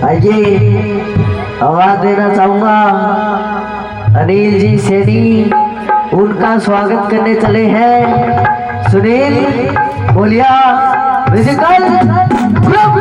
आइए आवाज देना चाहूंगा अनिल जी सेनी, उनका स्वागत करने चले हैं सुनील बोलिया म्यूजिकल ग्रुप।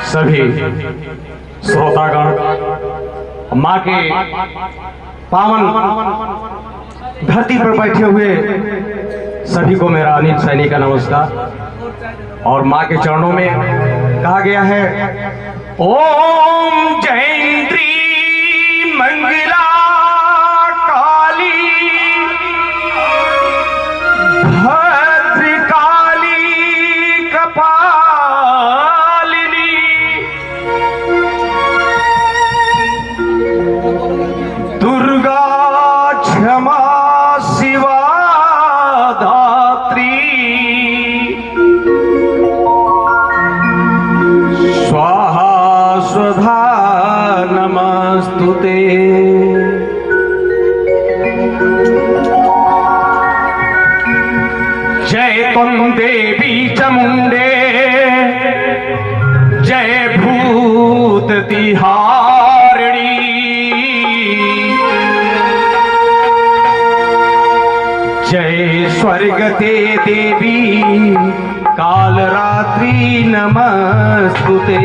सभी श्रोतागण, माँ के पावन धरती पर बैठे हुए सभी को मेरा अनिल सैनी का नमस्कार। और माँ के चरणों में कहा गया है, ओम जयंती मंगला काली भद्रकाली कपालिनी दुर्गा क्षमा शिवा धात्री स्वाहा स्वधा नमस्तुते। जय त्वं देवी चामुंडे जय भूत तिहारिणी जय स्वर्गते देवी कालरात्रि नमस्तुते।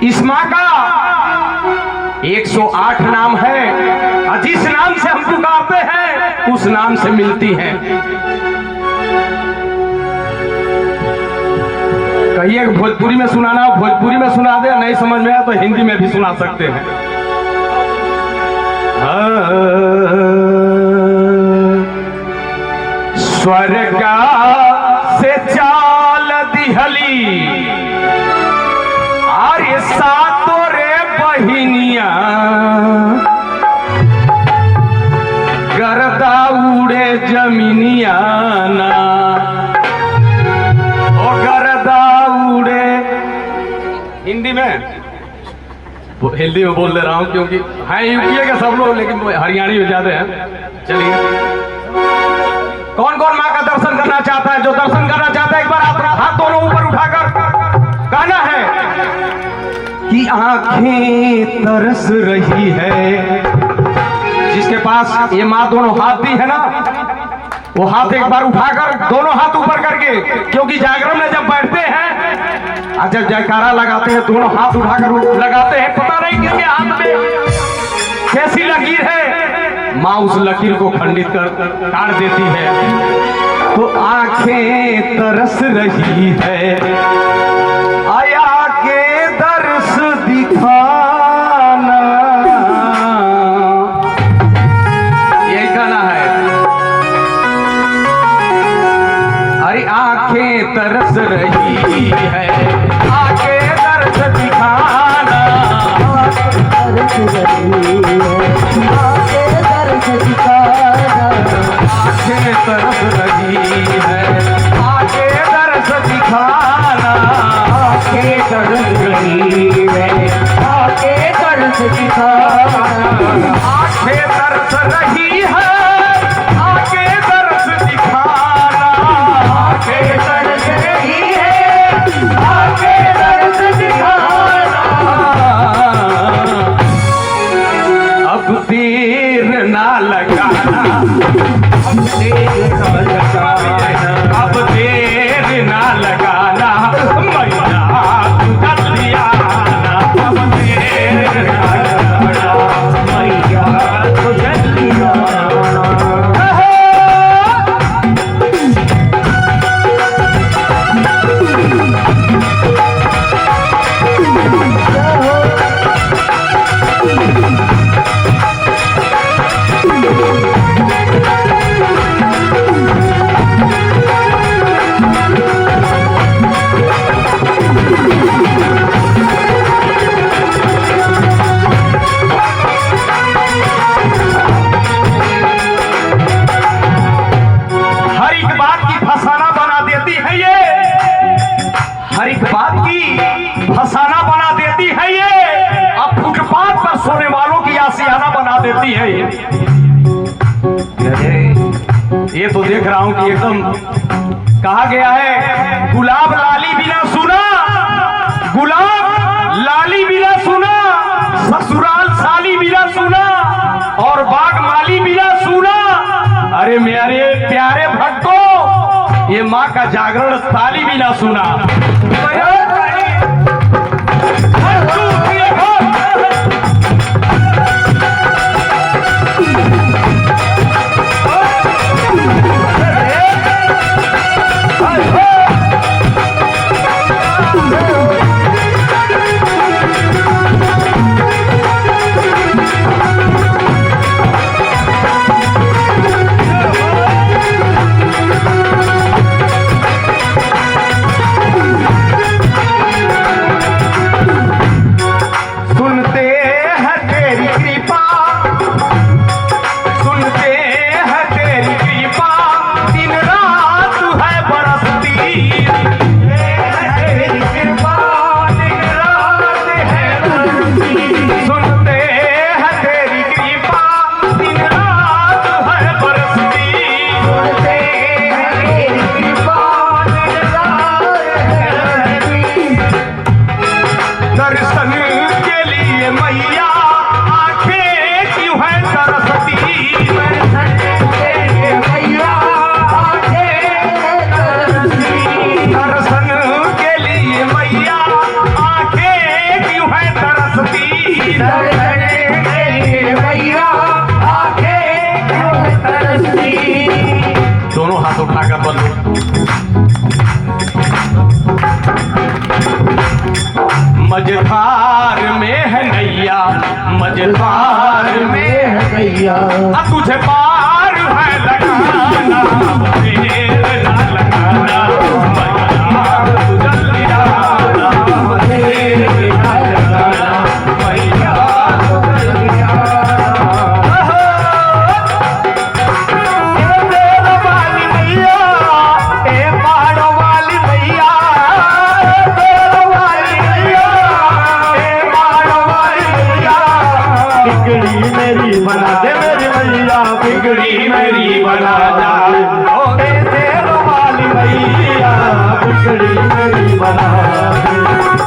इस माँ का 108 नाम है और जिस नाम से हम पुकारते हैं उस नाम से मिलती हैं। कहिए भोजपुरी में सुनाना, भोजपुरी में सुना दे, नहीं समझ में आया तो हिंदी में भी सुना सकते हैं। स्वर्ग से चाल दिहली आर्य सातो रे बहिनिया गर्दा उड़े जमीनिया ना ओ गर्दा उड़े। हिंदी में बोल दे रहा हूँ क्योंकि हैं यूपी के सब लोग, लेकिन हरियाणी में ज्यादा हैं। चलिए, कौन कौन माँ का दर्शन करना चाहता है? जो दर्शन करना चाहता है एक बार आप हाथ दोनों ऊपर उठाकर कहना है कि आंखें तरस रही है। जिसके पास ये माँ दोनों हाथ दी है ना, वो हाथ एक बार उठाकर दोनों हाथ ऊपर करके, क्योंकि जागरण में जब बैठते हैं और जब जयकारा लगाते हैं दोनों हाथ उठाकर लगाते हैं। पता नहीं किसके हाथ में कैसी लकीर है, माँ उस लकीर को खंडित कर काट देती है। तो आंखें तरस रही है, आया के दर्श दिखाना, यही गाना है। अरे आंखें तरस रही है, आके दर्श दिखाना, तरस रही है, आके दर्श दिखाना, आंखें तरस रही है, आके दर्श दिखाना, आके तरस रही है, आके दर्श दिखाना, आंखें तरस रही है, आके दर्श दिखाना, आंखें तरस रही है, आके दर्श दिखाना। अब देर ना लगाना, अब देर ना लगाना, अब देर ना लगाना, मैया तू जल्दी आना, अब देर ना लगाना, मैया तो जल्दी आना। अरे ये तो देख रहा हूं कि एकदम कहा गया है, गुलाब लाली बिना सुना, गुलाब लाली बिना सुना, ससुराल साली बिना सुना, और बाग माली बिना सुना। अरे मेरे प्यारे भक्तों, ये माँ का जागरण थाली बिना सुना। दोनों हाथ उठाकर बोलो, मझधार में है नैया, मझधार में है नैया, अब तुझे पार है लगाना, देर ना लगाना, मैया तू जल्दी आना, देर ना लगाना, मैया तू जल्दी आना। मेरी बना दे मेरी मैया, बिगड़ी मेरी बना दे, ओ तेरे वाली मैया, बिगड़ी मेरी बना दे,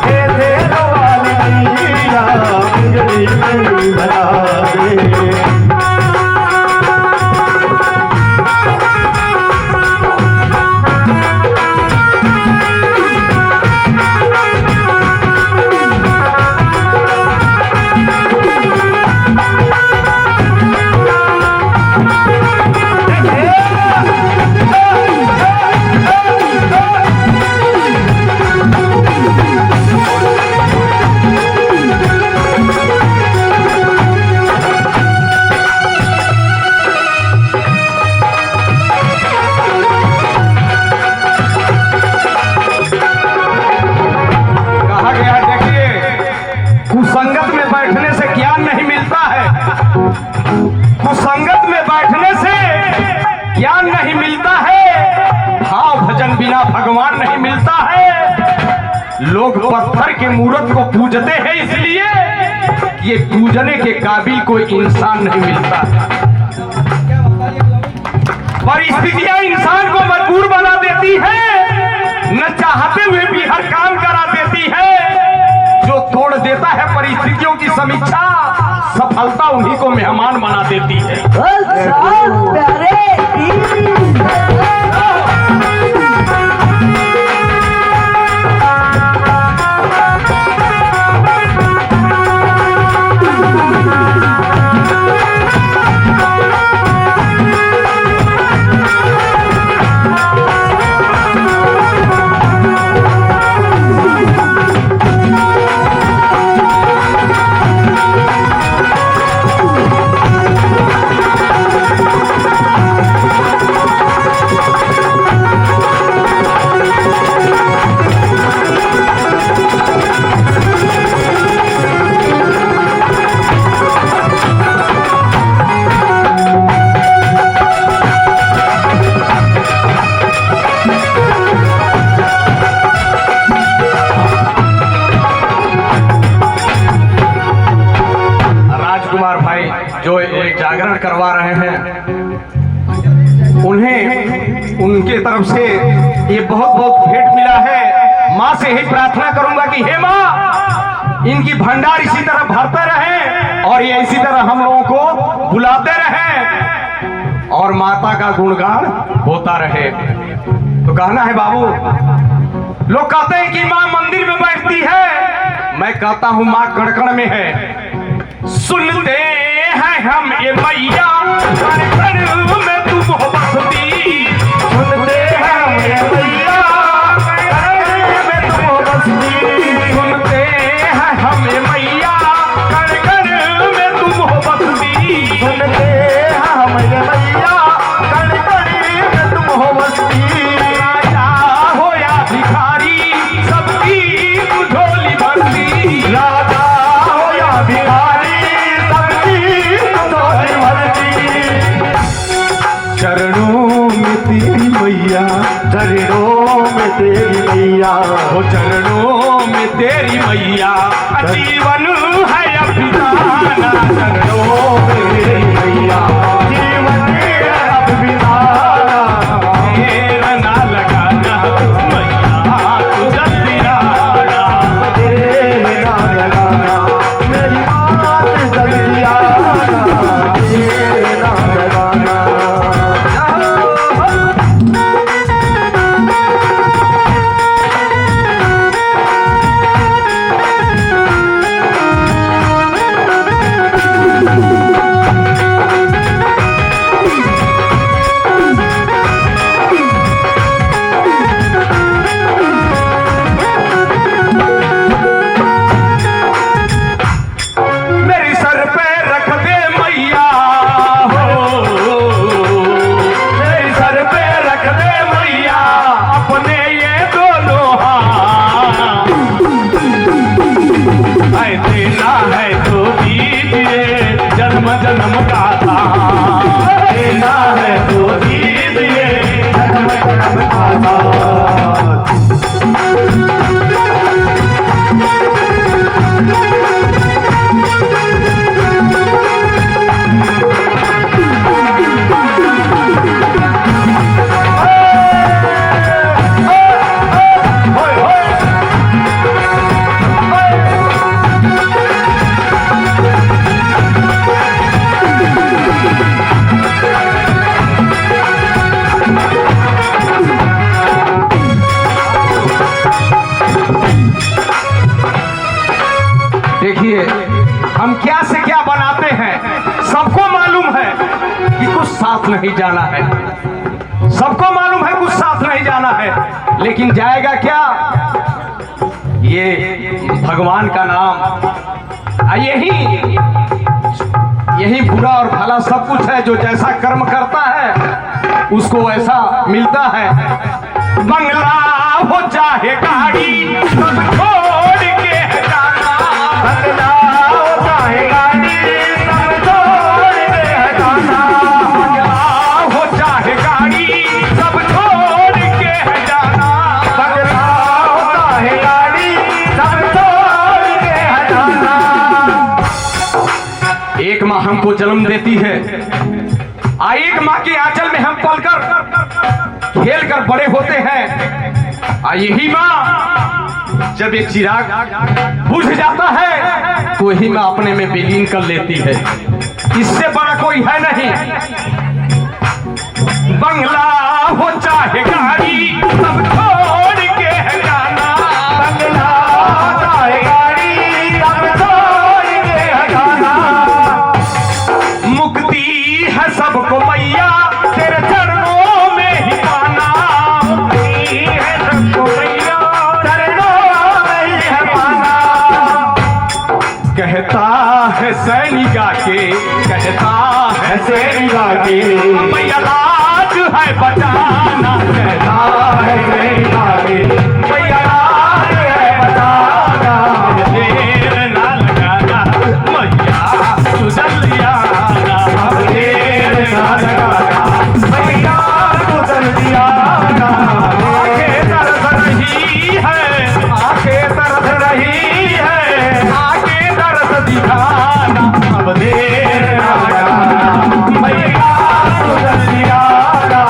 तेरे वाली मैया, बिगड़ी मेरी बना दे। कुसंगत में बैठने से ज्ञान नहीं मिलता है, कुसंगत में बैठने से ज्ञान नहीं मिलता है, भाव भजन बिना भगवान नहीं मिलता है। लोग पत्थर के मूर्त को पूजते हैं इसलिए ये पूजने के काबिल कोई इंसान नहीं मिलता। परिस्थितियां इंसान को मजबूर बना देती है, न चाहते हुए भी हर काम करा देती है। जो तोड़ देता है परिस्थितियों की समीक्षा, सफलता उन्हीं को मेहमान बना देती है। उन्हें उनके तरफ से ये बहुत बहुत भेंट मिला है। माँ से यही प्रार्थना करूंगा कि हे माँ, इनकी भंडार इसी तरह भरते रहे और ये इसी तरह हम लोगों को बुलाते रहे और माता का गुणगान होता रहे। तो कहना है बाबू, लोग कहते हैं कि माँ मंदिर में बैठती है, मैं कहता हूँ माँ कण-कण में है। सुनते हैं हम ये मैया कण-कण में तुम हो बसती, सुनते हैं हम ये मैया कण-कण में तुम हो बसती, सुनते हैं हम ये मैया कण-कण में तुम हो बसती, सुनते हैं हम ये मैया कण-कण में तुम हो बसती। राजा हो या भिखारी सबकी तू झोली भरती, राजा हो या भिखारी सबकी झोली भरती। चरणों में तेरी मैया, चरणों में तेरी मैया, हो चरणों में तेरी मैया, जीवन है अभिदाना, चरणों में तेरी मैया, जीवन अब बिताना। देर ना लगाना मैया तू जल्दी आना, देर ना लगाना मेरी बात जल्दी आना, देर ना लगाना। मेरी सर पे रख दे मैया हो, मेरी सर पे रख दे मैया अपने ये दोनों हाथ, ऐ देना है तो दीजिए जन्म जन्म का था, देना है तो दीजिए जन्म जन्म का साथ। देखिए हम क्या से क्या बनाते हैं, सबको मालूम है कि कुछ साथ नहीं जाना है, सबको मालूम है कुछ साथ नहीं जाना है, लेकिन जाएगा क्या? ये भगवान का नाम, यही बुरा और भला सब कुछ है। जो जैसा कर्म करता है उसको वैसा मिलता है। बंगला हो चाहे गाड़ी सब छोड़ के जाना, बंगला हो चाहे गाड़ी सब छोड़ के हटाना, बंगला हो चाहे गाड़ी सब छोड़ के जाना, बंगला हो चाहे गाड़ी सब छोड़ के हटाना। एक माँ हमको जन्म देती है, एक माँ के आंचल में हम पलकर खेल कर बड़े होते हैं। यही माँ जब ये चिराग बुझ जाता है तो यही माँ अपने में विलीन कर लेती है। इससे बड़ा कोई है नहीं। बंगला हो चाहे गाड़ी सब छोड़ के जाना, बंगला हो चाहे गाड़ी सब छोड़ के हटाना। मुक्ति है सबको मैया तेरे चरणों में ही पाना, मुक्ति है सबको मैया चरणों में ही है पाना। कहता है सैनिका के, कहता है सैनिका के, मैया लाज है बचाना, कहता है सैनिका के, मैया लाज है बचाना। देर ना लगाना मैया तू जल्दी आना, अब देर ना लगाना मैया तू जल्दी आना। आंखें तरस रही है, आंखें तरस रही है, आंखें तरस दिखाना, अब देर ना लगाना मैया तू जल्दी आना।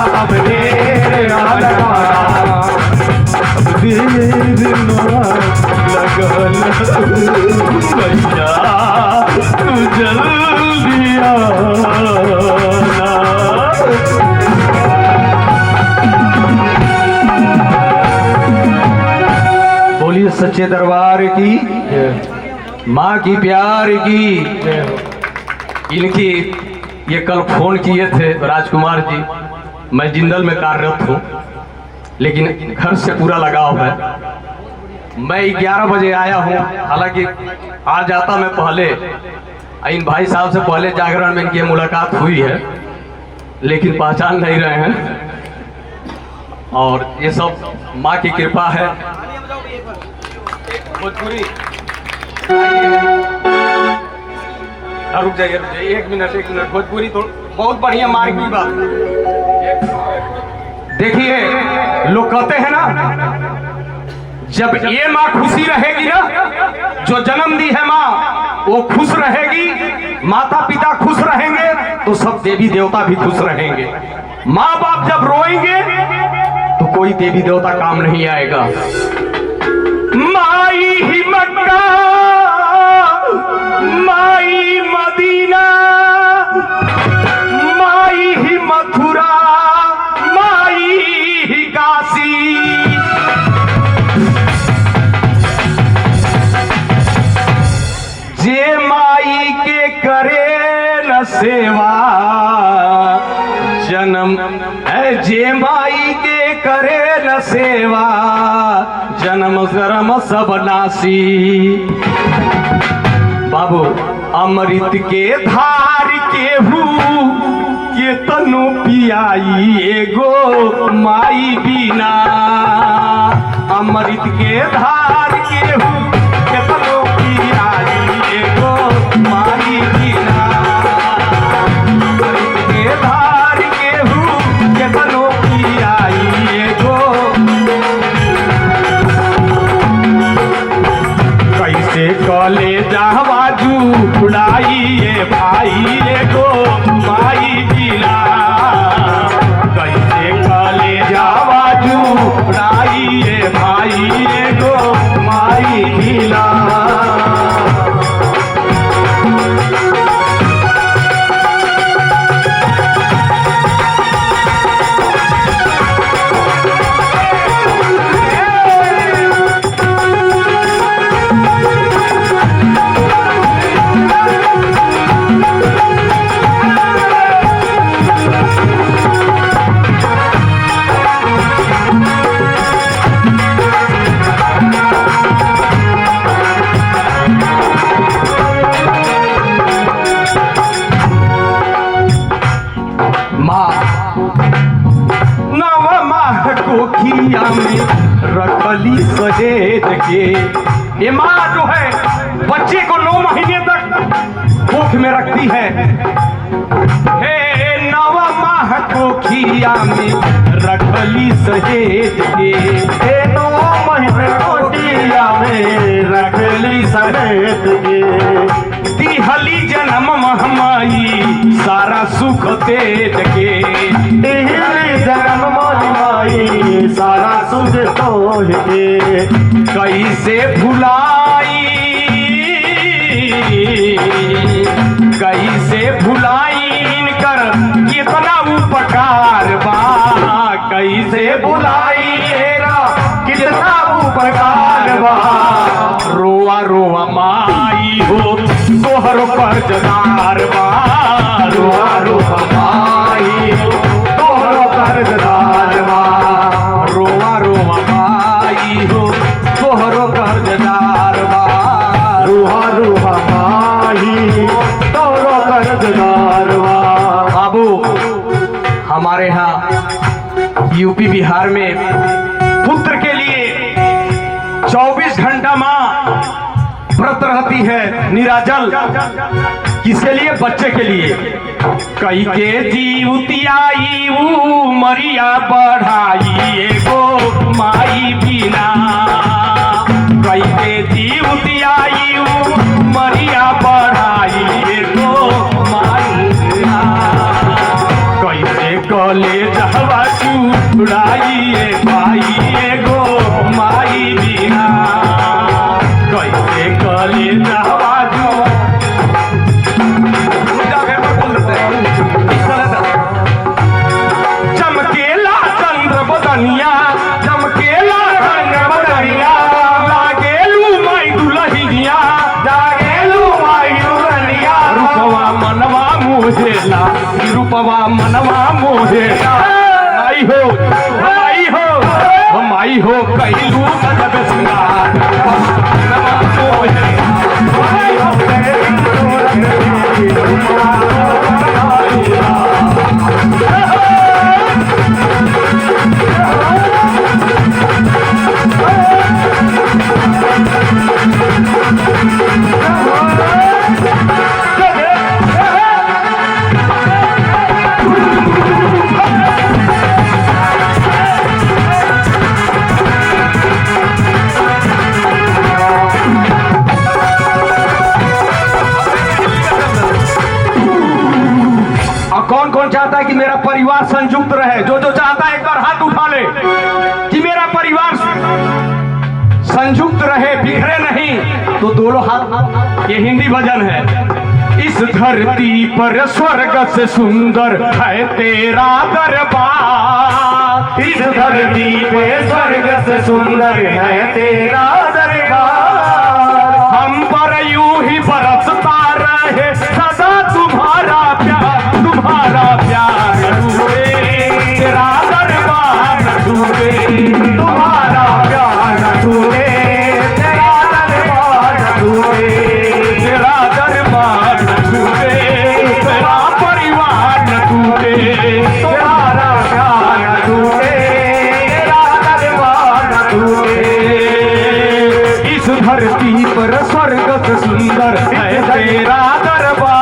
सच्चे दरबार की, माँ की प्यार की। इनकी ये कल फोन किए थे राजकुमार जी, मैं जिंदल में कार्यरत हूँ लेकिन घर से पूरा लगाव है। मैं 11 बजे आया हूँ, हालांकि आ जाता मैं पहले, इन भाई साहब से पहले जागरण में इनकी मुलाकात हुई है लेकिन पहचान नहीं रहे हैं। और ये सब माँ की कृपा है। भोजपुरी रुक जाइए 1 मिनट। भोजपुरी तो बहुत बढ़िया मार्ग की बात। देखिए लोग कहते हैं ना, जब ये माँ खुशी रहेगी ना, जो जन्म दी है माँ वो खुश रहेगी, माता पिता खुश रहेंगे तो सब देवी देवता भी खुश रहेंगे। माँ बाप जब रोएंगे तो कोई देवी देवता काम नहीं आएगा। माई ही मक्का, माई मदीना, माई ही मथुरा, माई ही काशी। जे माई के करे न सेवा जन्म है, जे माई के करे न सेवा जन्म कर्म सब नासी। बाबू अमृत के धार केहू के तनु पियाई, एगो माई बिना। अमृत के धार केहू के तनु पियाई, एगो माई बिना। अमृत के धार केहू के तनु पियाई, एगो। कैसे कले जावा जुड़ाई ये भाई, एगो माई बिना। कैसे कले जावा जुड़ाई ये भाई, एगो माई बिना। कोखिया में रखली सहेज के। ये माँ जो है बच्चे को 9 महीने तक कोख में रखती है। हे 9 माह कोखिया में रखली सहेज के। हे 9 महीने कोखिया में रखली सहेज के। दिहली जन्म महमाई सारा सुख तेज के। दिहली जन्म महमाई सारा सुख तोह के। कैसे भुलाई, कैसे भुलाई इनकर कितना उपकार बा। कैसे भुलाई कितना उपकार बा। रोआ रोआ माई हो तोहर कर्जदार बा। रोआ रोआ माई हो तोहर कर्जदार बा। रोआ रोआ माई हो तोहर कर्जदार बा। रोआ रोआ माई तोहर कर्जदार बा। बाबू हमारे यहाँ यूपी बिहार में पुत्र के लिए 24 घंटा माँ व्रत रहती है निराजल। किसके लिए? बच्चे के लिए। कई के जीवतियाई मरिया बढ़ाई, एगो माई बिना। कई के जीवतियाई मरिया बढ़ाई, एगो माई बिना। कैसे कले जहवा चुड़ाई भाई, एगो माई बिना। कैसे कले जहवा चमकेला चंद्र बदनिया, चमकेला रंग बदनिया, लागेला मोहे माई हो कैलू गजब सिंगार सपनवा मोहे माई हो कौन कौन चाहता है कि मेरा परिवार संयुक्त रहे? जो जो चाहता है एक बार हाथ उठा ले कि मेरा परिवार संयुक्त रहे, बिखरे नहीं। तो दोनों हाथ, ये हिंदी भजन है। इस धरती पर स्वर्ग से सुंदर है तेरा दरबार, इस धरती पे स्वर्ग से सुंदर है तेरा दरबार। हम पर यूं ही बरसता रहे सदा तुम्हारा प्यार, तुम्हारा प्यार टूटे तेरा दरबार न टूटे, तुम्हारा प्यार न टूटे, तेरा दरबार न टूटे, तेरा दरबार न टूटे, तेरा परिवार न टूटे, तुम्हारा प्यार न टूटे, तेरा दरबार न टूटे। इस धरती पर स्वर्ग से सुंदर है तेरा दरबार,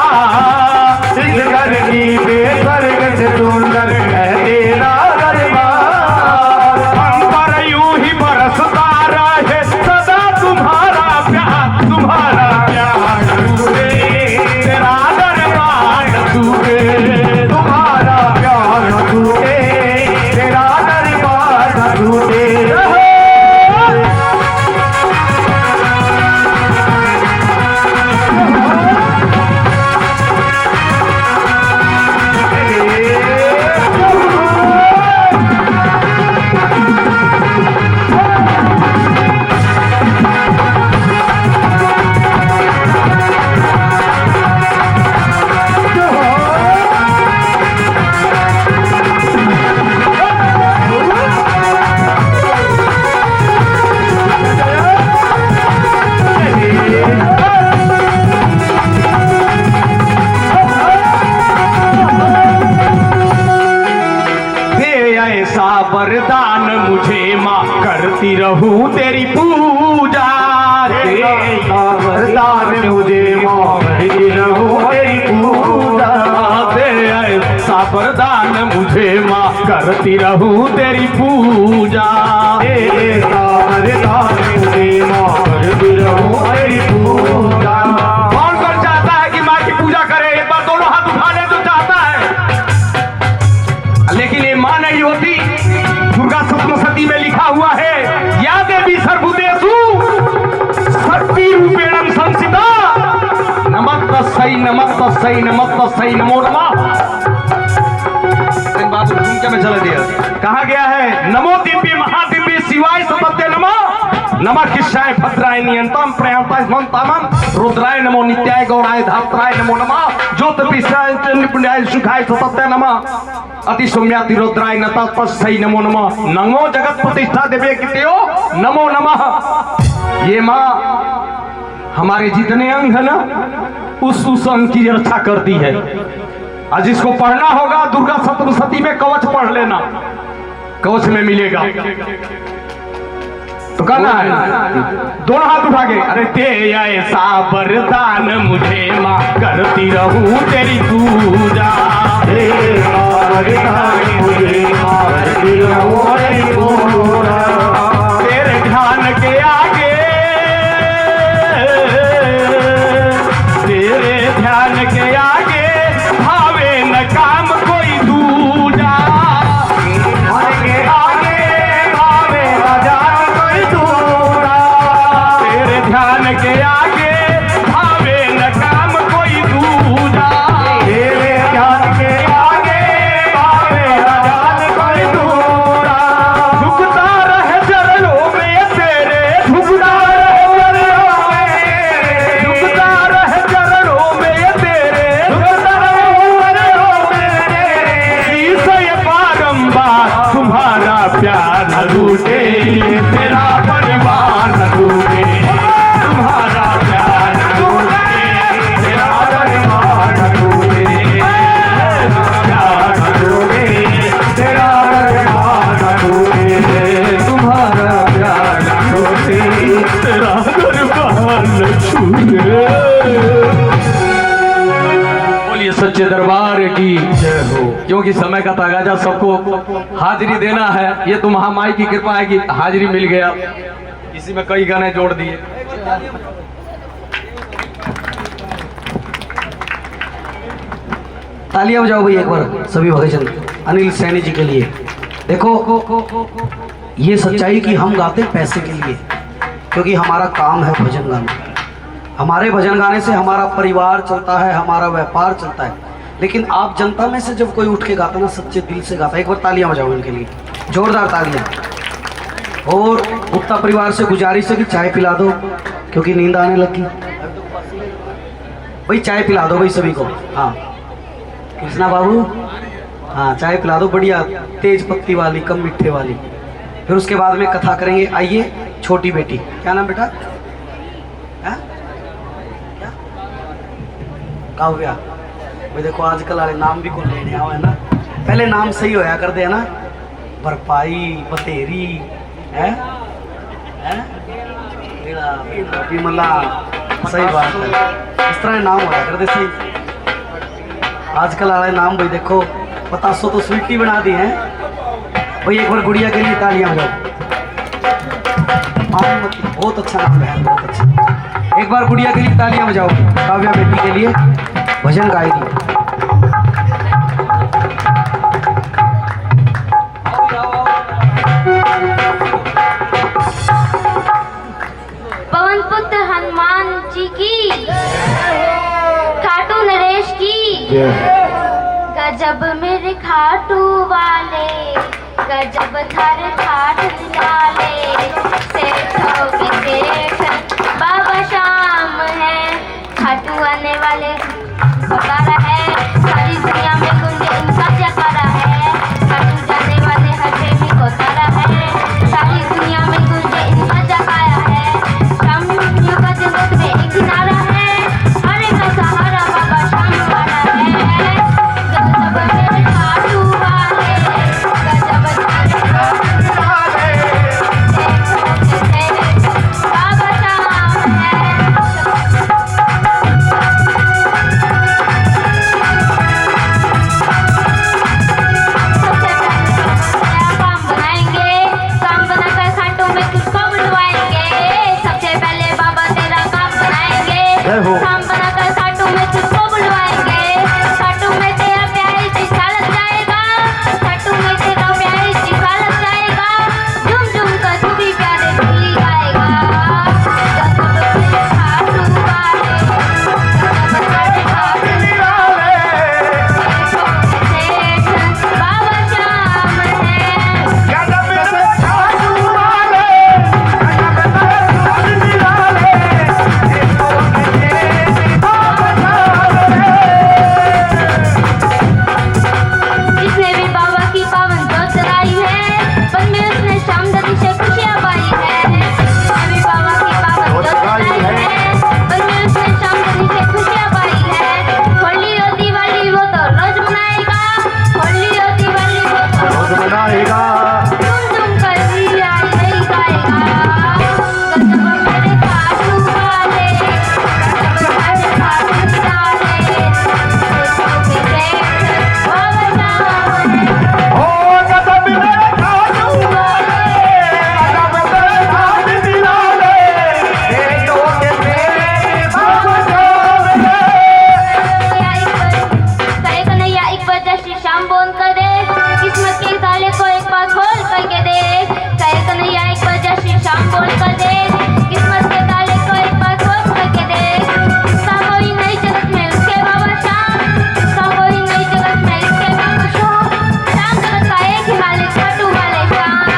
इस धरती पे स्वर्ग से सुंदर है तेरा दरबार। हम पर यूं ही बरसता रहे सदा तुम्हारा प्यार, तुम्हारा प्यार टूटे तेरा दरबार न टूटे, तुम्हारा प्यार न टूटे, तेरा दरबार न टूटे। ऐसा वरदान मुझे माँ करती रहूं तेरी पूजा, वरदान मुझे करती रहूं तेरी पूजा। दे ऐसा वरदान मुझे माँ करती रहूं तेरी पूजा, ऐसा वरदान मुझे करती रहूं तेरी पूजा। कौन कौन चाहता है कि माँ की पूजा करे? एक बार दोनों हाथ उठा ले जो चाहता है। लेकिन ये माँ नहीं होती, दुर्गा सप्तशती में लिखा हुआ है या देवी सर्वभूतेषु शक्ति रूपेण संस्थिता, नमस्तस्यै नमस्तस्यै नमस्तस्यै नमो नमः। बात सुन के मैं चला दिया। कहा गया है नमो दिव्य महादिव्य शिवाय सतते नमः, नमः कृष्णाय भद्राय नियंतम प्रयाताय मंतामम, रुद्राय नमो नित्याय गौराय धात्राय नमो नमः, ज्योत विश्राय निपुण्याय सुखाय सतते नमः, अति सौम्याति रुद्राय नतस्यै नमो नमः, नमो जगत प्रतिष्ठा देवे कित्यो नमो नमः। ये माँ हमारे जितने अंग है ना उस अंग की रक्षा करती है। आज जिसको पढ़ना होगा दुर्गा सप्तशती में कवच पढ़ लेना, कवच में मिलेगा। तो कहना है दोनों हाथ उठा के, अरे ते ऐसा वरदान मुझे माँ करती रहूं तेरी पूजा, वरदान मुझे करती रहूं तेरी पूजा। तेरे ध्यान के आगे, तेरे ध्यान के आगे भावे न काम कोई दूजा, आगे आगे भावे न जान कोई दूरा। तेरे ध्यान के आगे भावे न काम कोई दूजा, तेरे ध्यान के आगे भावे न समय का तगाजा, सबको हाजिरी देना है। ये तो महामाई की कृपा है कि हाजिरी मिल गया। इसी में कई गाने जोड़ दिए। तालियां बजाओ भाई एक बार सभी भक्तजन अनिल सैनी जी के लिए। देखो ये सच्चाई कि हम गाते पैसे के लिए, क्योंकि हमारा काम है भजन गाना। हमारे भजन गाने से हमारा परिवार चलता है, हमारा व्यापार चलता है। लेकिन आप जनता में से जब कोई उठ के गाता ना, सच्चे दिल से गाता है, एक बार तालियां बजाओ इनके लिए, जोरदार तालियां। और गुप्ता परिवार से गुजारिश है कि चाय पिला दो, क्योंकि नींद आने लगी। भाई चाय पिला दो भाई सभी को। हाँ कृष्णा बाबू, हाँ चाय पिला दो, बढ़िया तेज पत्ती वाली, कम मिठे वाली। फिर उसके बाद में कथा करेंगे। आइए छोटी बेटी, क्या नाम बेटा? क्या काव्या। भाई देखो आजकल वाले नाम भी कौन लेने आओ है ना, पहले नाम सही होया कर दे ना, बरपाई बतेरी है, विमला, सही बात है, इस तरह नाम होया कर दे सही। आजकल वाले नाम भाई देखो बतासो तो स्वीटी बना दी है। भाई एक बार गुड़िया के लिए तालियां बजाओ। बहुत अच्छा नाम है, बहुत अच्छा। एक बार गुड़िया के लिए तालियां बजाओ, काव्या बेटी के लिए भजन गाएगी। पवन पुत्र हनुमान जी की, खाटू नरेश की, गजब मेरे खाटू वाले, गजब थारे खाट वाले, सेठों के सेठ बाबा शाम है, खाटू आने वाले बकारा है, सारी दुनिया में गुंजे इनका जकारा है, खाटू जाने वाले हर प्रेमी को तारा है, सारी दुनिया में गुंजे इनका जकारा है, शामियों का जगत में एक किनारा है, हरे का सहारा बाबा शाम वाला है, गजब मेरे खाटू वाले, गजब थारे खाटू वाले, सेठों के सेठ बाबा शाम है। काम बनाएंगे, काम बनाकर खाटों में तुझको बुलवाएंगे, सबसे पहले बाबा तेरा काम बनाएंगे, काम बनाकर खाटों में तुझको बुलवाएंगे, खाटों में तेरा प्यारी चिता लग जाएगा, खाटों में तेरा प्यारी चिता लग जाएगा, झूम झूम कर तू भी प्यारे धुली गाएगा, गजब मेरे खाटू वाले, गजब तेरे खाटू सेठ बाबा शाम है। जिसने भी बाबा की पावन जोत जलाई है, पल में उसने शाम नदी से खुशियाँ पाई है, जिसने भी बाबा की पावन जोत जलाई है, पल में उसने शाम नदी से खुशियाँ पाई है, होली और दिवाली वो तो रोज मनाएगा, होली और दिवाली वो तो रोज बनाएगा। झूम झूम कर दिया यही गाएगा, गजब मेरे खाटू वाले, गजब मेरे खाटू वाले, सेठों के सेठ बाबा शाम है। ओ गजब मेरे खाटू वाले, गजब तेरे खाट निराले, सेठों के सेठ बाबा शाम है। कहे कन्हैया एक बार जय श्री श्याम बोल कर दे, किस्मत के ताले को एक बार खोल करके दे, कहे कन्हैया एक बार जय श्री श्याम बोल कर दे, किस्मत के ताले को एक बार खोल करके दे, इसका कोई नहीं जगत में उसके बाबा शाम, इसका कोई नहीं जगत में उसके बाबा शाम, शाम जगत का एक ही मालिक खाटू वाले शाम,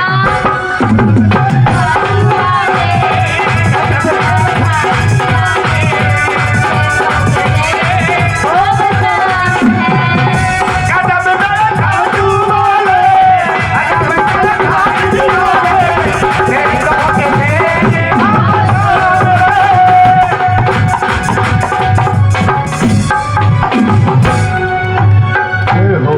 खाटू वाले, खाटू वाले, बाबा शाम है। गजब मेरे खाटू वाले, गजब तेरे खाट निराले, सेठों के सेठ बाबा शाम है। हो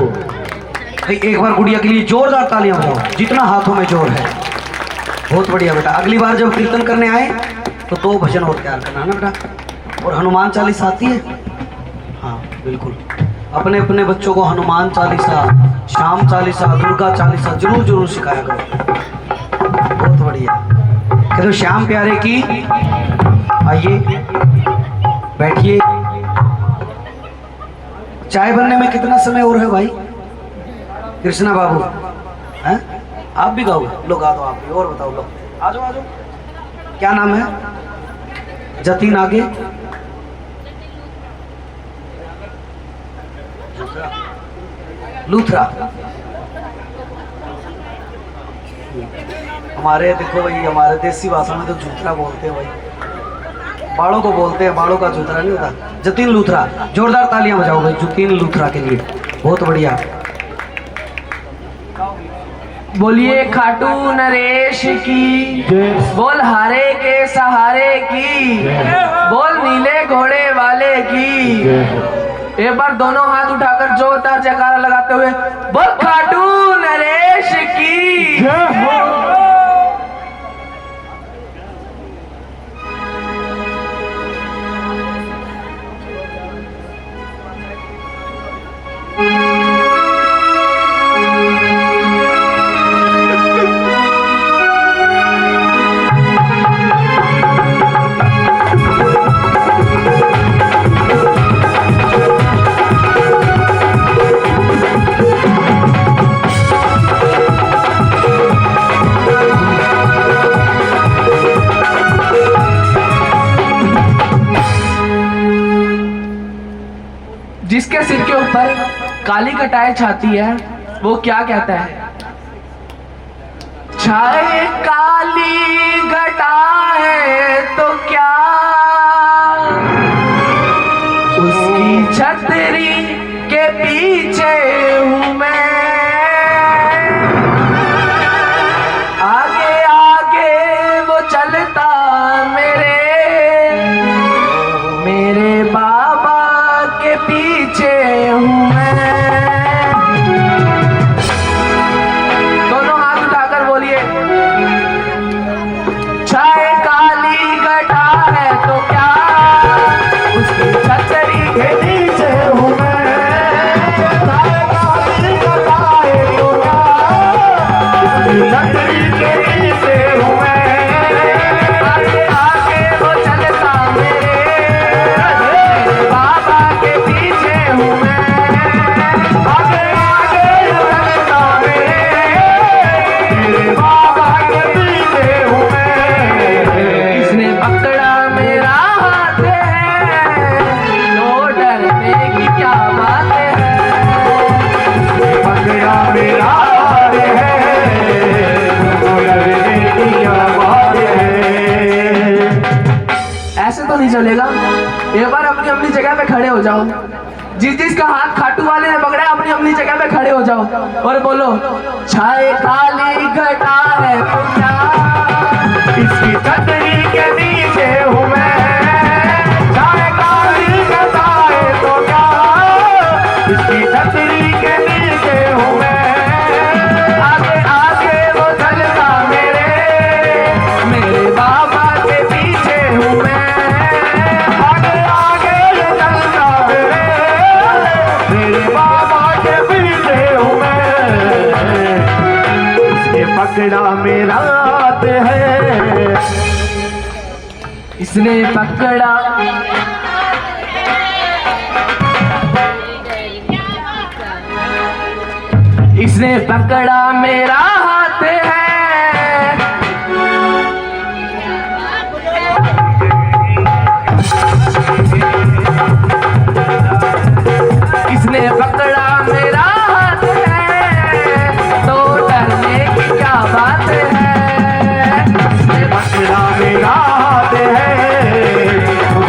भाई एक बार गुड़िया के लिए जोरदार तालियां बजाओ, जितना हाथों में जोर है। बहुत बढ़िया बेटा, अगली बार जब कीर्तन करने आए तो 2 भजन और तैयार करना है ना बेटा। और हनुमान चालीसा आती है? हाँ बिल्कुल। अपने अपने बच्चों को हनुमान चालीसा, श्याम चालीसा, दुर्गा चालीसा जरूर जरूर सिखाया करो। बहुत बढ़िया। कह दो श्याम प्यारे की। आइए बैठिए। चाय बनने में कितना समय और है भाई? कृष्णा बाबू हैं? आप भी गाओ? लो गा दो आप भी। और बताओ, लो आ जाओ आ जाओ। क्या नाम है? जतीन। आगे लूथरा। हमारे देखो भाई, हमारे देसी भाषा में तो जूतरा बोलते हैं भाई, बालों को बोलते हैं, बालों का जूतरा नहीं होता। जतीन लूथरा। जोरदार तालियां बजाओ भाई जतीन लूथरा के लिए। बहुत बढ़िया। बोलिए खाटू नरेश की, बोल हारे के सहारे की, बोल नीले घोड़े वाले की। एक बार दोनों हाथ उठाकर जोरदार जयकारा लगाते हुए बोल खाटू नरेश की। जिसके सिर के ऊपर काली कटाई छाती है वो क्या कहता है? छाए काली घटा है तो क्या, उसकी छतरी के पीछे हूँ मैं, आगे आगे वो चलता मेरे बाबा के पीछे हूँ मैं। दोनों हाथ उठाकर बोलिए छाए काली घटा है तो क्या, उसकी छतरी के नीचे हूँ मैं, छाए काली घटा है तो क्या, उसकी छतरी के नीचे हूँ मैं, आगे आगे वो चलता मेरे बाबा के पीछे हूँ मैं, आगे आगे चलता मेरे बाबा के पीछे हूँ मैं। इसने पकड़ा मेरा हाथ है तो डरने की क्या बात है, इसने पकड़ा मेरा हाथ है तो डरने की क्या बात है। ऐसे तो नहीं चलेगा। एक बार अपनी अपनी जगह पे खड़े हो जाओ। जिसका हाथ खाटू वाले ने पकड़ा अपनी अपनी जगह पे खड़े हो जाओ और बोलो छाए काली घटा है तो क्या, इसकी छतरी के नीचे हूँ मैं, छाए काली घटा है तो क्या, इसकी छतरी के नीचे हूँ मैं, आगे आगे वो चलता मेरे बाबा के पीछे हूँ मैं, आगे आगे ये चलता मेरे बाबा के पीछे हूँ मैं। इसने पकड़ा मेरा हाथ है, इसने पकड़ा इसने पकड़ा मेरा हाथ है, इसने पकड़ा मेरा हाथ है तो डरने की क्या बात है, इसने पकड़ा मेरा हाथ है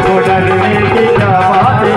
तो डरने की क्या बात है।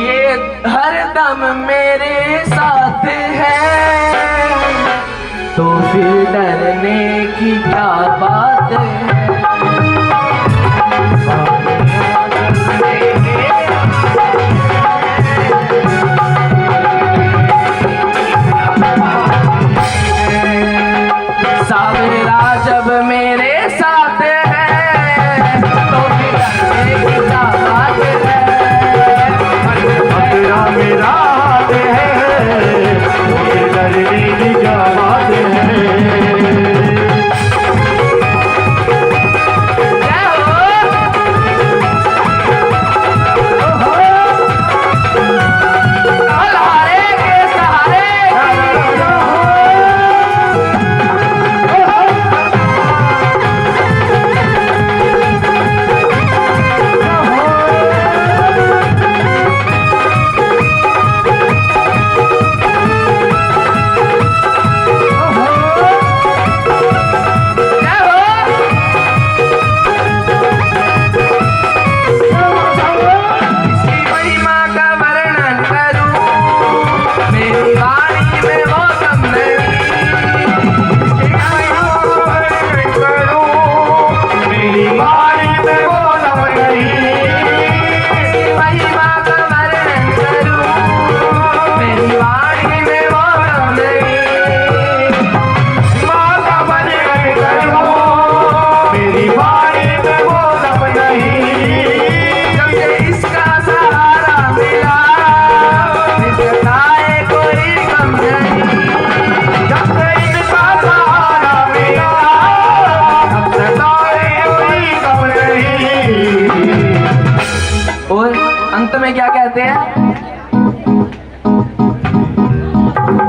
ये हरदम मेरे साथ है, तो फिर डरने की क्या बात है। सावेरा जब मेरे साथ है, तो फिर डरने की क्या बात है। तेरा मेरा हाथ है, मुझे डरने की क्या बात है। जय हो। बलहारे के सहारे अंत में क्या कहते हैं?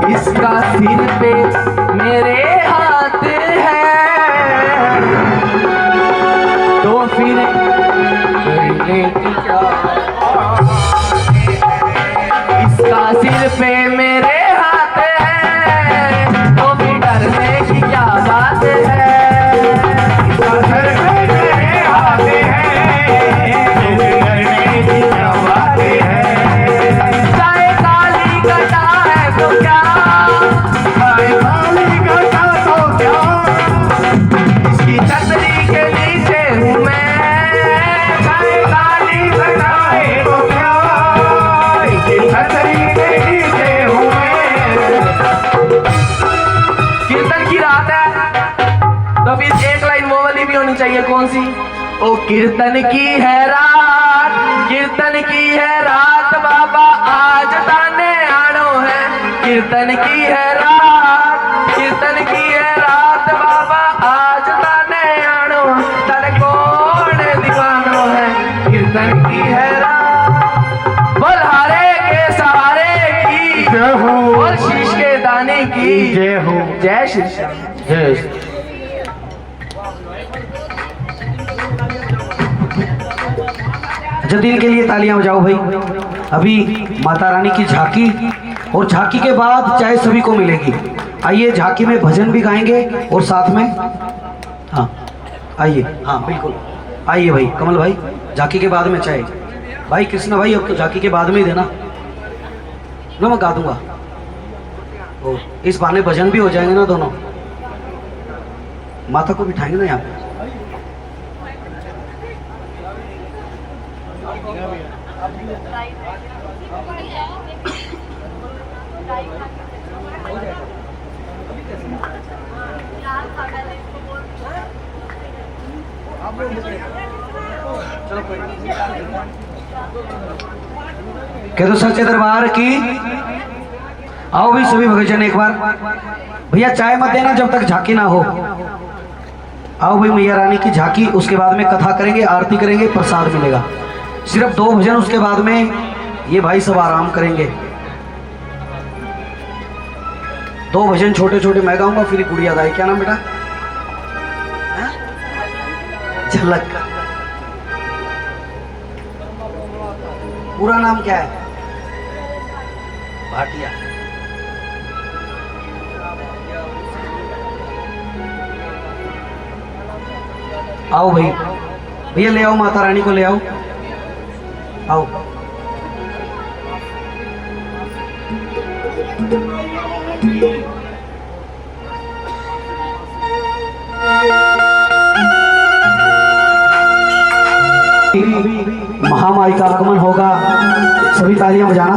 इसका सिर पे मेरे हाथ है, तो फिर डरने की क्या। इसका सिर पे मेरे हाथ है, तो फिर डरने की क्या बात है। चाहे काली घटा है तो क्या, इसकी छतरी के नीचे हूँ मैं। चाहे काली घटा है तो क्या, इसकी छतरी के नीचे हूँ मैं। कीर्तन की रात है, तो फिर एक लाइन वो वाली भी होनी चाहिए। कौन सी? ओ कीर्तन की है रात, कीर्तन की है रात, बाबा आज ताने आनो है। कीर्तन की है रात, कीर्तन की है रात, बाबा आज ताने आनो, तन कौन दीवानो है। कीर्तन की है रात। बलहारे के सहारे की जय हो, और शीश के दाने की जय हो, जय श्री श्याम। जय। जदीन के लिए तालियां बजाओ भाई। अभी माता रानी की झांकी, और झांकी के बाद चाय सभी को मिलेगी। आइए, झांकी में भजन भी गाएंगे और साथ में, हाँ आइए, हाँ बिल्कुल आइए भाई। कमल भाई, झांकी के बाद में चाय। भाई कृष्णा भाई, अब तो झांकी के बाद में ही देना ना, मैं गा दूंगा। ओ, इस बहाने भजन भी हो जाएंगे ना दोनों। माता को बिठाएंगे ना यहाँ पे। कह दो सच्चे दरबार की। आओ भी सभी भक्तजन एक बार। भैया चाय मत देना जब तक झांकी ना हो। आओ भाई, मैया रानी की झांकी, उसके बाद में कथा करेंगे, आरती करेंगे, प्रसाद मिलेगा। सिर्फ 2 भजन, उसके बाद में ये भाई सब आराम करेंगे। 2 भजन छोटे छोटे मैं गाऊंगा, फिर गुड़िया दाई। क्या नाम बेटा? झलक। पूरा नाम क्या है? भाटिया। आओ भाई, भैया ले आओ, माता रानी को ले आओ। आओ महामाई का आगमन होगा, सभी तालियां बजाना।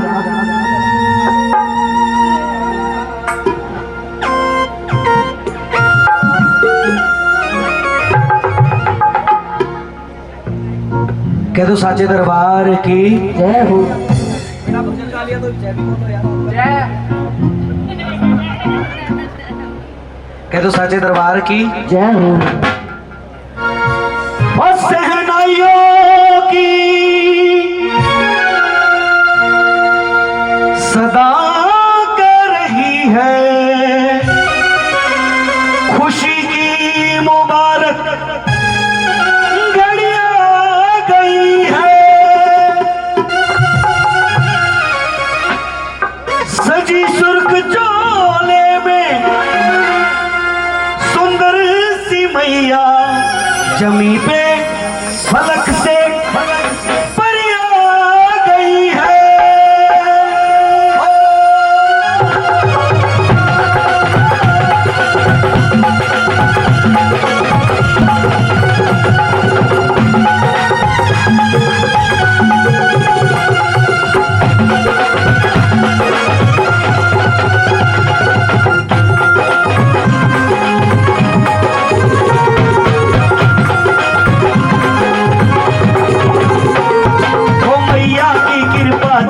कह दो साचे दरबार की जय हो। कह दो साचे दरबार की जय हो। और सहनाइयों की सदा कर रही है, खुशी की मुबारक घड़ियां गई है। सजी सुर्ख चोले में सुंदर सी मैया, जमी पे फलक से परिया गई है।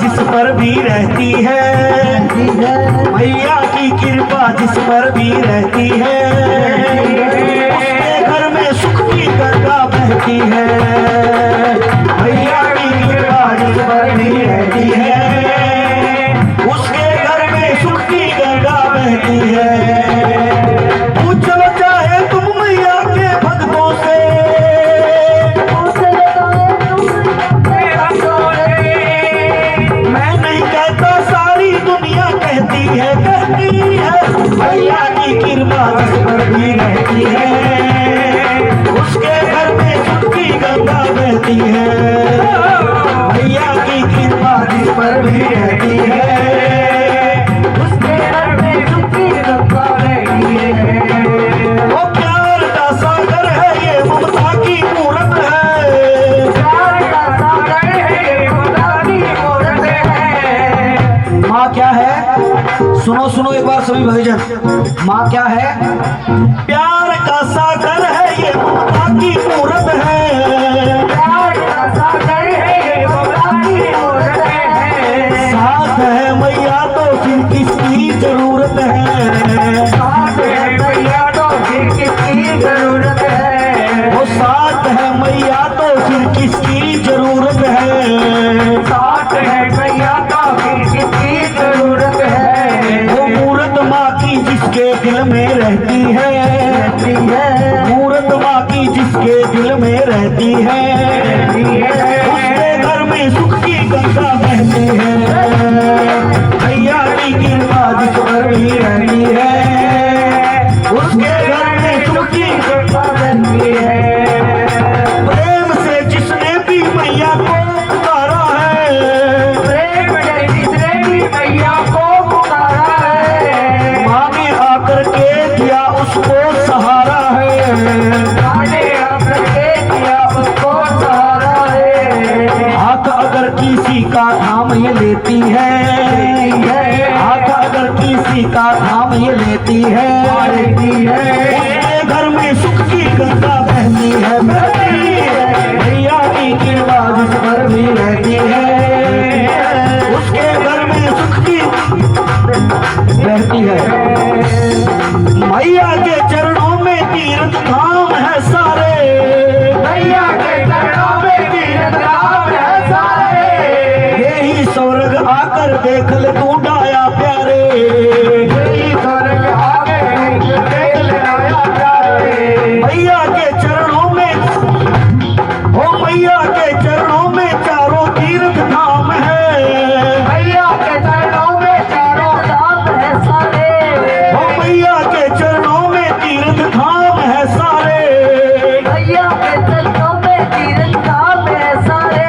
जिस पर भी रहती है, मैया की कृपा जिस पर भी रहती है, उसके घर में सुख की गंगा बहती है। मैया की कृपा जिस पर भी रहती है, उसके घर में सुख की गंगा बहती है। पूछ लो चाहे तुम मैया के भक्तों से, कहती है मैया की कृपा जिस पर भी रहती है, उसके घर में सुख की गंगा बहती है। मैया की कृपा जिस पर भी रहती है, उसके घर में सुख की गंगा बहती है। वो प्यार का सागर है, ये ममता की मूरत है। प्यार का सागर है, ये ममता की मूरत है। माँ क्या है? सुनो सुनो एक बार सभी भाईजान, माँ क्या है? प्यार का सागर है, ये ममता की मूरत है। प्यार का सागर है, ये ममता की मूरत है। साथ है मैया तो फिर किसकी जरूरत है? साथ है मैया तो फिर किसकी जरूरत है? वो साथ है मैया तो फिर किसकी जरूरत है? साथ है मैया तो फिर किसकी जरूरत है? वो मूरत माँ की जिसके दिल में रहती है, मूरत माँ की जिसके दिल में रहती है, उसके घर में सुख की गंगा बहती है। मैया की कृपा जिस पर भी रहती है, उसके घर में सुख की गंगा बहती है। प्रेम से जिसने भी मैया को पुकारा है, प्रेम से जिसने भी मैया को पुकारा है, माँ ने आकर के दिया उसको सहारा है। माँ ने आकर के दिया उसको सहारा है। हाथ अगर किसी का थाम ये लेती है, हाथ अगर किसी का थाम ये लेती है, उसके घर में सुख की गंगा बहती है। मैया की कृपा जिस पर भी रहती है, उसके घर में सुख की बहती है। मैया के चरणों में तीर्थ धाम है सारे, मैया के चरणों में तीर्थ धाम है सारे। यही स्वर्ग आकर देख ले तू डाया प्यारे, यही स्वर्ग आकर देख ले डाया प्यारे। मैया के चरणों में, ओ मैया के चरणों में चारों तीर्थ धाम है। मैया के चरणों में चारों धाम है सारे, ओ मैया के चरणों में तीर्थ धाम है सारे। मैया के चरणों में तीर्थ धाम है सारे।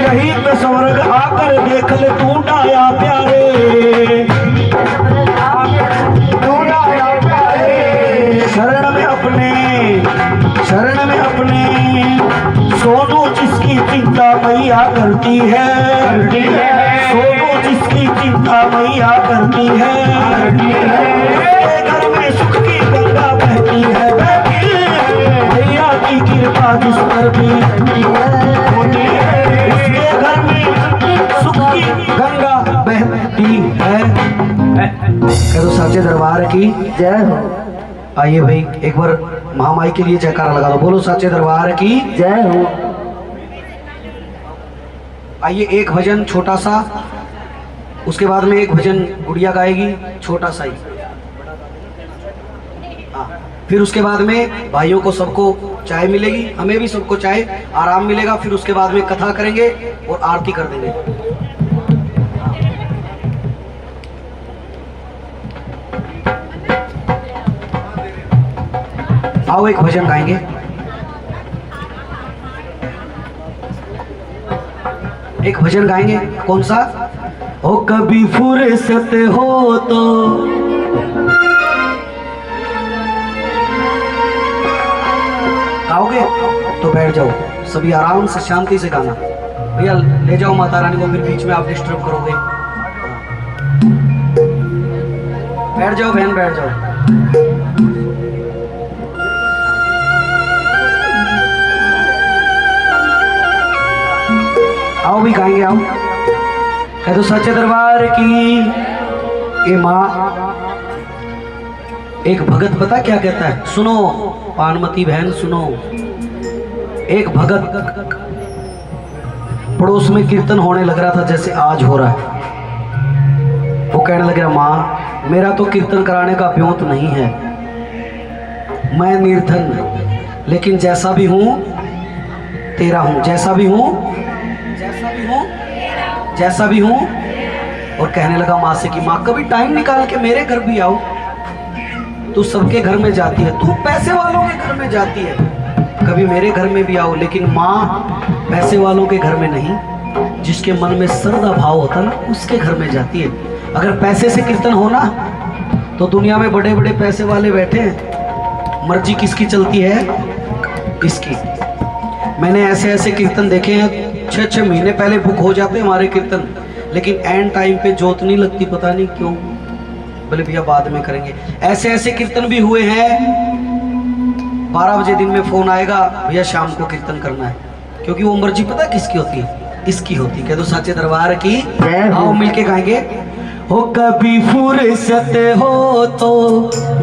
यही पे स्वर्ग आकर देख ले तू डाया प्यारे, गंगा बहती है। कह दो सच्चे दरबार की जय हो। आइए भाई एक बार महामाई के लिए जयकारा लगा दो, बोलो सच्चे दरबार की जय हो। आइए एक भजन छोटा सा, उसके बाद में एक भजन गुड़िया गाएगी छोटा सा ही। फिर उसके बाद में भाइयों को सबको चाय मिलेगी, हमें भी सबको चाय आराम मिलेगा। फिर उसके बाद में कथा करेंगे और आरती कर देंगे। आओ एक भजन गाएंगे। एक भजन गाएंगे, कौन सा? हो कभी फुर्सत हो तो गाओगे तो बैठ जाओ, सभी आराम से शांति से गाना। भैया ले जाओ माता रानी को, फिर बीच में आप डिस्टर्ब करोगे। बैठ जाओ बहन, बैठ जाओ। आओ भी गाएंगे, आओ। कह दो सच्चे दरबार की ये माँ। एक भगत पता क्या कहता है, सुनो पानमती बहन सुनो। एक भगत पड़ोस में कीर्तन होने लग रहा था जैसे आज हो रहा है। वो कहने लग रहा, माँ मेरा तो कीर्तन कराने का ब्योत नहीं है, मैं निर्धन, लेकिन जैसा भी हूँ तेरा हूँ, जैसा भी हूँ जैसा भी हूँ। और कहने लगा माँ से कि माँ कभी टाइम निकाल के मेरे घर भी आओ। तू सबके घर में जाती है, तू पैसे वालों के घर में जाती है, कभी मेरे घर में भी आओ। लेकिन माँ पैसे वालों के घर में नहीं, जिसके मन में श्रद्धा भाव होता ना उसके घर में जाती है। अगर पैसे से कीर्तन होना तो दुनिया में बड़े बड़े पैसे वाले बैठे हैं, मर्जी किसकी चलती है? इसकी। मैंने ऐसे ऐसे कीर्तन देखे हैं, 6-6 महीने पहले बुक हो जाते हैं हमारे कीर्तन, लेकिन एंड टाइम पे जोत नहीं लगती, पता नहीं क्यों। बोले भैया बाद में करेंगे। ऐसे ऐसे कीर्तन भी हुए हैं, 12 बजे दिन में फोन आएगा, भैया शाम को कीर्तन करना है, क्योंकि वो मर्जी पता किसकी होती है? इसकी होती है। कह दो सच्चे दरबार की आओ मिलके गाएंगे। हो कभी फुर्सत हो तो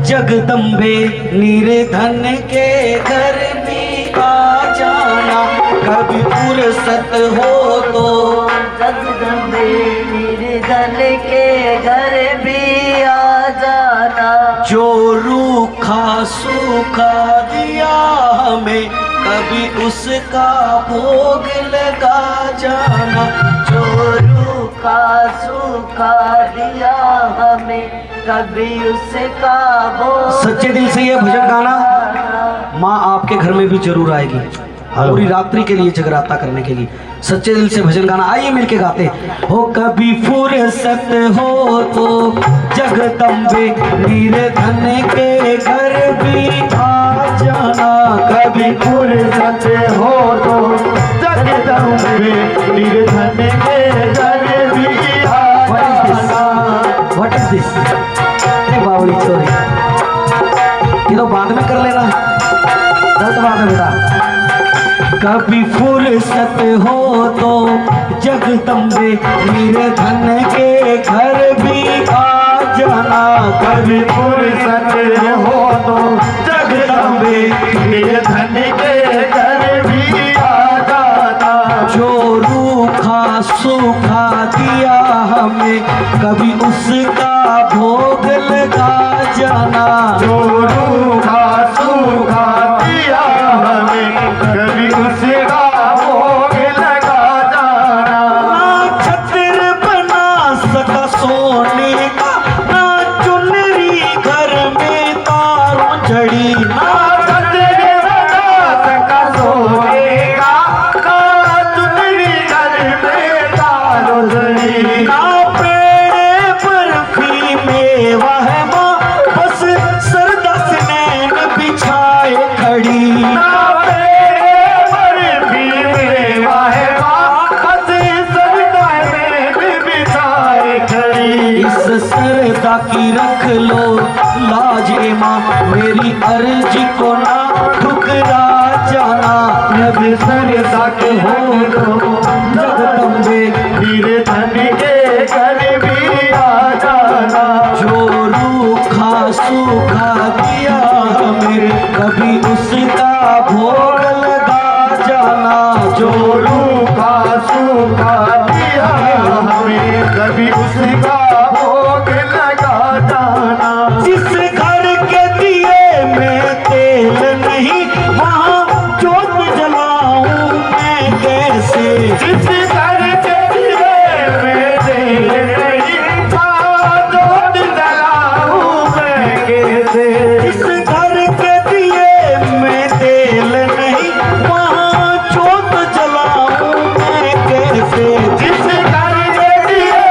जगदम्बे निर्धन के घर में आ जाना, कभी फुर्सत हो तो जगदम्बे निर्धन के घर भी आ जाना। जो रूखा सूखा दिया हमें कभी उसका भोग लगा जाना। जो रूखा सूखा दिया हमें कभी उसका भोग। सच्चे दिल से ये भजन गाना, माँ आपके घर में भी जरूर आएगी पूरी रात्रि के लिए जगराता करने के लिए। सच्चे दिल से भजन गाना, आइए मिलके गाते। हो कभी फुर्सत हो तो जगदम्बे निर्धन के घर भी आ जाना, कभी फुर्सत हो तो जगदम्बे निर्धन के घर भी आ जाना। What is this? बावली छोरी, ये तो बाद में कर लेना, गलत बात है बेटा। कभी फुर्सत हो तो जगदम्बे निर्धन के घर भी आ जाना, कभी फुर्सत हो तो जगदम्बे निर्धन के घर भी आ जाना। जो रूखा सूखा दिया हमें कभी उसका भोग लगा जाना। जो रूखा सूखा दिया हमें कभी उसका भोग लगा जाना। ना छत्र बना सका सोने का, ना चुनरी घर में तारों जड़ी, ना छत्र बना सका सोने का, ना चुनरी घर में तारों जड़ी, ना पेड़ बर्फी मेवा है माँ बस सरदा से नैन बिछाए खड़ी, ना पेड़ बर्फी मेवा है माँ बस सरदा में बिछाए खड़ी। इस सरदा की रख लो लाज ए माँ, मेरी अर्जी को ना ठुकरा जाना। जब सरदा के हो तो जगदम्बे निर्धन के कभी उसका भोग लगा जाना। जिस घर के दिए में तेल नहीं वहाँ जोत जलाऊं मैं कैसे। जिस घर के दिए में तेल नहीं वहाँ जोत जलाऊं मैं कैसे। जिस घर के दिए में तेल नहीं वहाँ जोत जलाऊं मैं कैसे। जिस घर के दिए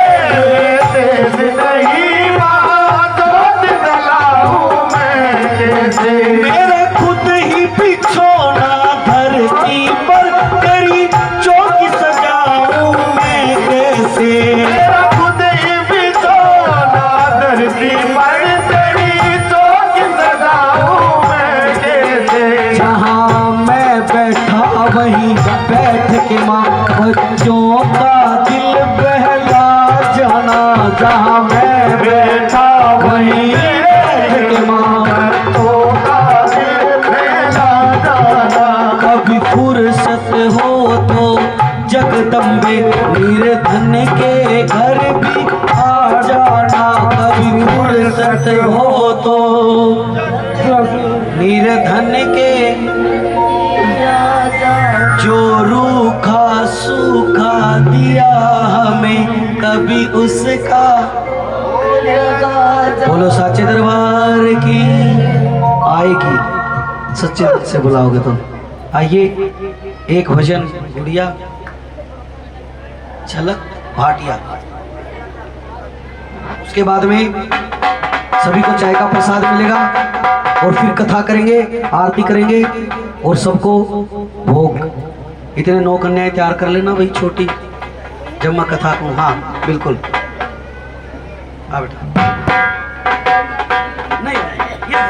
में तेल नहीं वहाँ जोत जलाऊं मैं कैसे। मेरा खुद ही बिछोना धरती पर तेरी चौकी सजाऊं मैं कैसे। मेरा खुद ही बिछोना धरती पर तेरी चौकी सजाऊं मैं कैसे। जहाँ मैं बैठा वहीं बैठ के माँ बच्चों का दिल बहला जाना। जहाँ मैं बैठा वहीं बैठ के माँ बच्चों का दिल बहला जाना। कभी फुर्सत हो तो जगदम्बे निर्धन के घर भी आ जाना। कभी फुर्सत हो तो निर्धन के जो रूखा सूखा दिया हमें कभी उसका बोलो साचे दरबार की आएगी। सच्चे दिल से बुलाओगे तो। आइए एक भजन गुड़िया झलक भाटिया, उसके बाद में सभी को चाय का प्रसाद मिलेगा और फिर कथा करेंगे, आरती करेंगे और सबको भोग। इतने 9 कन्याएं तैयार कर लेना भाई छोटी, जब मैं कथा कहूँ। हाँ बिल्कुल, हाँ बेटा। नहीं ये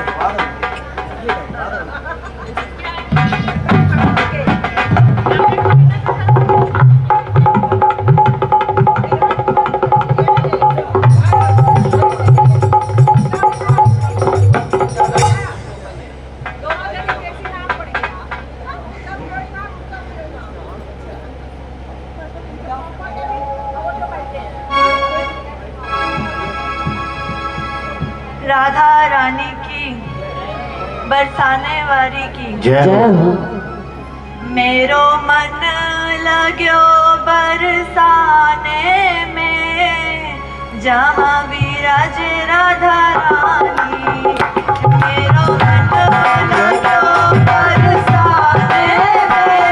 राधा रानी की बरसाने वाली की जय हो। मेरो मन लाग्यो बरसाने में जहाँ विराज राधा रानी। मेरो मन लाग्यो बरसाने में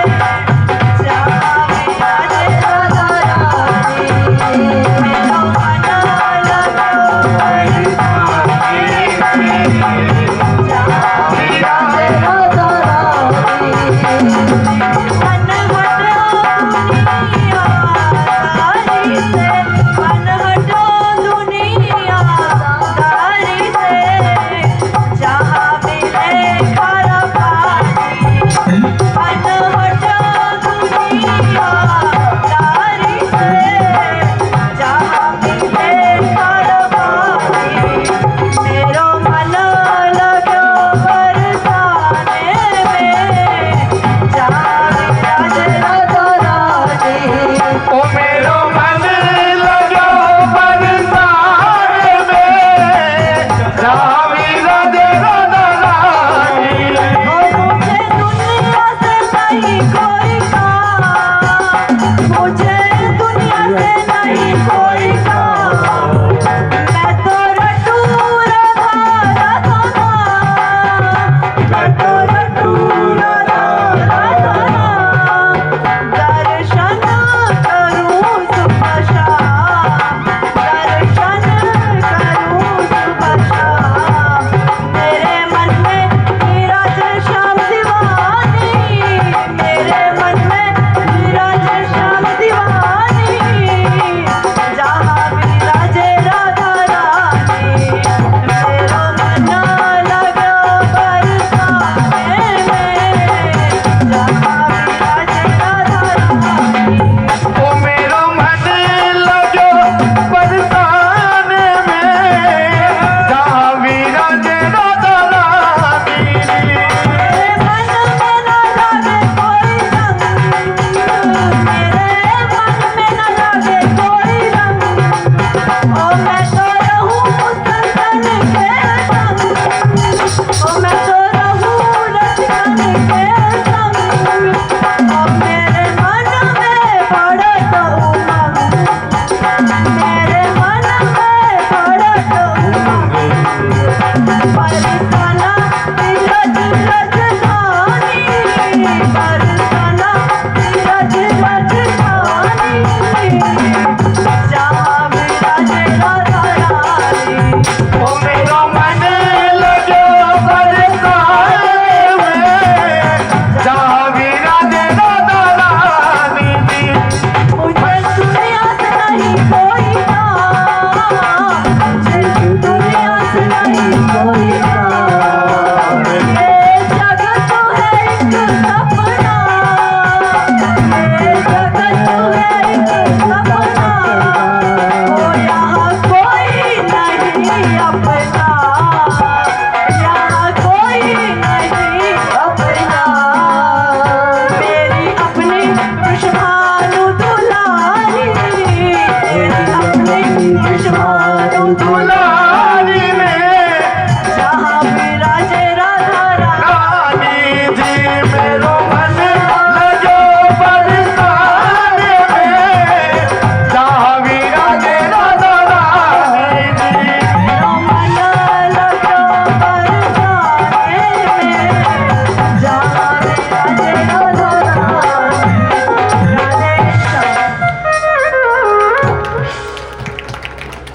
जहाँ विराज राधा रानी। मेरो मन लाग्यो मन हटो दुनिया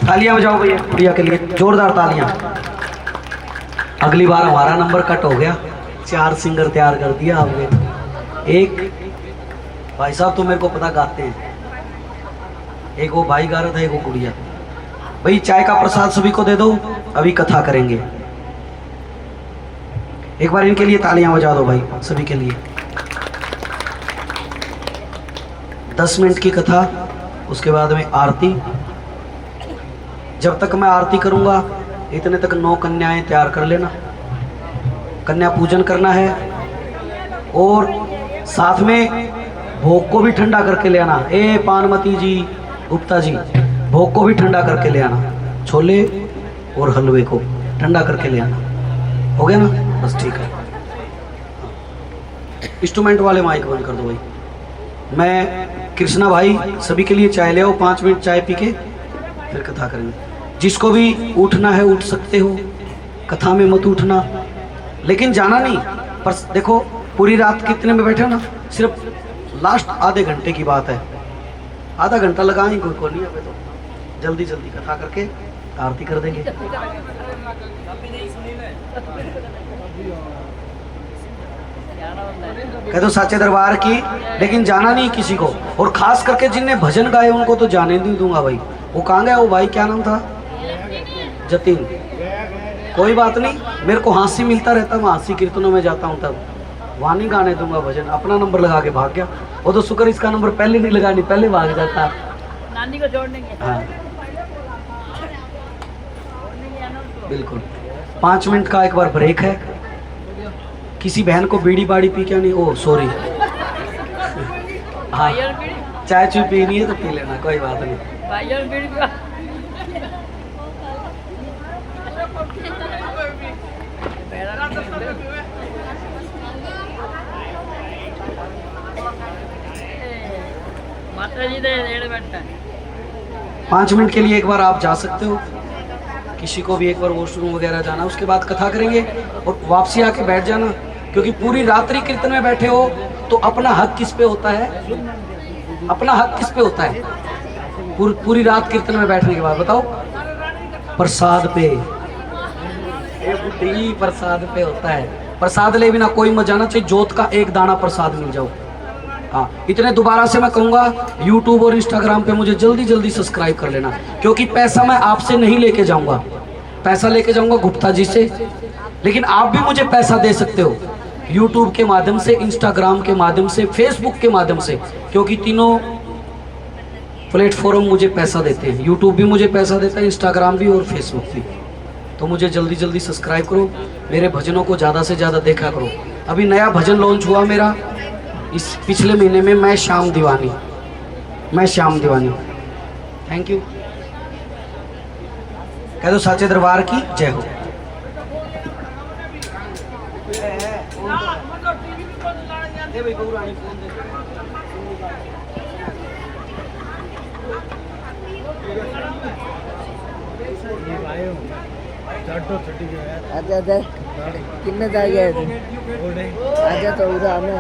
तालियां बजाओ भैया गुड़िया के लिए, जोरदार तालियां। अगली बार हमारा नंबर कट हो गया, 4 सिंगर तैयार कर दिया आपने। एक भाई साहब तो मेरे को पता गाते हैं, एक वो भाई गा रहा था, एक वो गुड़िया। भाई चाय का प्रसाद सभी को दे दो, अभी कथा करेंगे। एक बार इनके लिए तालियां बजा दो भाई, सभी के लिए। 10 मिनट की कथा, उसके बाद में आरती। जब तक मैं आरती करूंगा इतने तक 9 कन्याएं तैयार कर लेना, कन्या पूजन करना है। और साथ में भोग को भी ठंडा करके ले आना। ए पानमती जी, गुप्ता जी, भोग को भी ठंडा करके ले आना, छोले और हलवे को ठंडा करके ले आना। हो गया ना? बस ठीक है। इंस्ट्रूमेंट वाले माइक बंद कर दो भाई। मैं कृष्णा भाई सभी के लिए चाय ले आओ, 5 मिनट चाय पी के फिर कथा करेंगे। जिसको भी उठना है उठ सकते हो, कथा में मत उठना, लेकिन जाना नहीं। पर देखो पूरी रात कितने में बैठे ना, सिर्फ लास्ट आधे घंटे की बात है, आधा घंटा लगाएंगे कोई को नहीं है, तो जल्दी जल्दी कथा करके आरती कर देंगे। कह दो साचे दरबार की, लेकिन जाना नहीं किसी को। और खास करके जिनने भजन गाए उनको तो जाने नहीं दूंगा भाई। वो कहाँ गया वो भाई, क्या नाम था? जतिन। कोई बात नहीं, मेरे को हांसी मिलता रहता, मैं हांसी कीर्तनों में जाता हूँ, तब वहाँ नहीं गाने दूंगा भजन। अपना नंबर लगा के भाग गया वो तो शुक्र, इसका नंबर पहले नहीं लगानी, पहले भाग जाता। नानी को जोड़ देंगे। हाँ बिल्कुल। 5 मिनट का एक बार ब्रेक है। किसी बहन को बीड़ी बाड़ी पी क्या नहीं, ओ सॉरी, हाँ चाय चुई पीनी है तो पी लेना, कोई बात नहीं। माता जी दे 5 मिनट के लिए एक बार आप जा सकते हो, किसी को भी एक बार वॉशरूम वगैरह जाना, उसके बाद कथा करेंगे और वापसी आके बैठ जाना। क्योंकि पूरी रात्रि कीर्तन में बैठे हो तो अपना हक किस पे होता है? अपना हक किस पे होता है? पूरी रात कीर्तन में बैठने के बाद बताओ, प्रसाद पे। बुद्धि प्रसाद पे होता है। प्रसाद ले बिना कोई मत जाना, चाहिए जोत का एक दाना प्रसाद मिल जाओ। हाँ, इतने दोबारा से मैं कहूँगा, YouTube और Instagram पे मुझे जल्दी जल्दी सब्सक्राइब कर लेना, क्योंकि पैसा मैं आपसे नहीं लेके जाऊँगा, पैसा लेके जाऊँगा गुप्ता जी से। लेकिन आप भी मुझे पैसा दे सकते हो, YouTube के माध्यम से, Instagram के माध्यम से, Facebook के माध्यम से, क्योंकि तीनों प्लेटफॉर्म मुझे पैसा देते हैं। YouTube भी मुझे पैसा देता है, Instagram भी और Facebook भी। तो मुझे जल्दी जल्दी सब्सक्राइब करो, मेरे भजनों को ज़्यादा से ज़्यादा देखा करो। अभी नया भजन लॉन्च हुआ मेरा इस पिछले महीने में, मैं श्याम दीवानी, मैं श्याम दीवानी। Thank you. कह दो साचे दरबार की जय हो। आजा आजा किन्ने जा गया तू आजा तो उधर आना